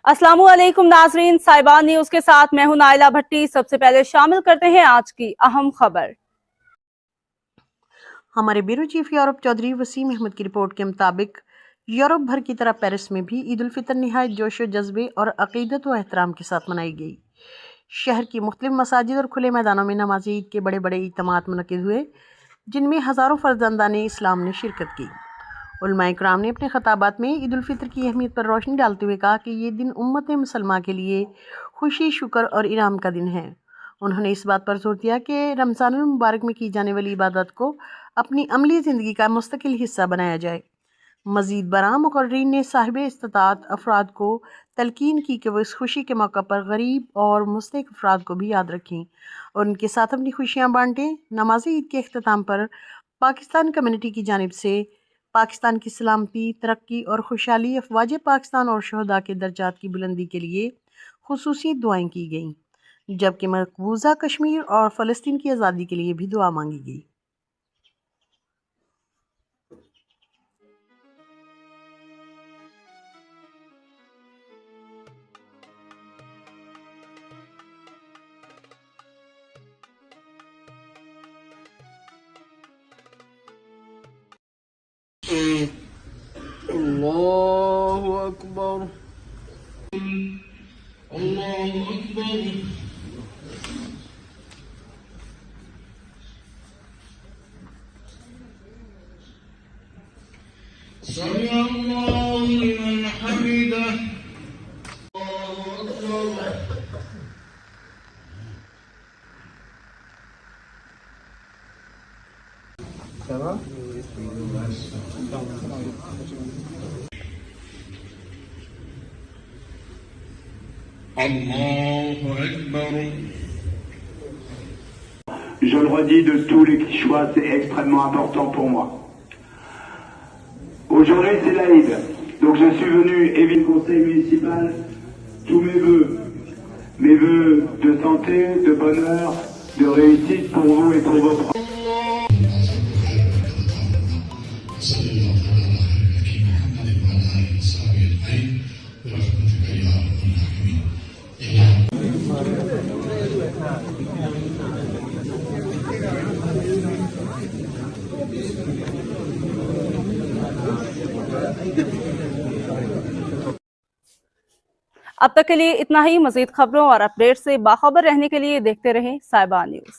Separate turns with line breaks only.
अस्सलामुअलैकुम नाजरीन, साहिबान न्यूज के साथ मैं हूं नाइला भट्टी। सबसे पहले शामिल करते हैं आज की अहम खबर।
हमारे bureau chief Europe Chaudhry Waseem Ahmad की रिपोर्ट के मुताबिक यूरोप भर की तरह पेरिस में भी ईद उल फितर निहायत जोश व जज्बे और अकीदत व एहतराम के साथ मनाई गई। शहर की मुख्तलिफ मसाजिद और खुले मैदानों में नमाज ईद के बड़े बड़े इज्तिमात मुनक़िद हुए, जिनमें हज़ारों फर्जंदाने इस्लाम ने शिरकत की। उलमाए किराम ने अपने खताबात में ईद उल फितर की अहमियत पर रोशनी डालते हुए कहा कि ये दिन उम्मत मुसलमान के लिए खुशी, शुक्र और इनाम का दिन है। उन्होंने इस बात पर जोर दिया कि रमज़ानुल मुबारक में की जाने वाली इबादत को अपनी अमली ज़िंदगी का मुस्तकिल हिस्सा बनाया जाए। मज़ीद बरां मुक़र्रीन ने साहिब इस्तिताअत अफराद को तलकीन की कि वो इस खुशी के मौका पर गरीब और मुस्तहिक़ अफराद को भी याद रखें और उनके साथ अपनी खुशियाँ बांटें। नमाज ईद के अख्ताम पर पाकिस्तान कम्युनिटी की जानिब से पाकिस्तान की सलामती, तरक्की और खुशहाली, अफवाज पाकिस्तान और शहदा के दर्जात की बुलंदी के लिए खुसूसी दुआएं की गईं, जबकि मकबूजा कश्मीर और फ़लस्तीन की आज़ादी के लिए भी दुआ मांगी गई।
अल्लाहु अकबर, अल्लाहु अकबर। समी अल्लाहु लिमन हमिदह। अल्लाहु Akbar. Allahu Akbar.
Je le redis de tous les Quichois, c'est extrêmement important pour moi. Aujourd'hui c'est l'Aïd, donc je suis venu éviter le conseil municipal tous mes vœux de santé, de bonheur, de réussite pour vous et pour vos proches.
अब तक के लिए इतना ही। मजीद खबरों और update से बाखबर रहने के लिए देखते रहें साहिबान न्यूज।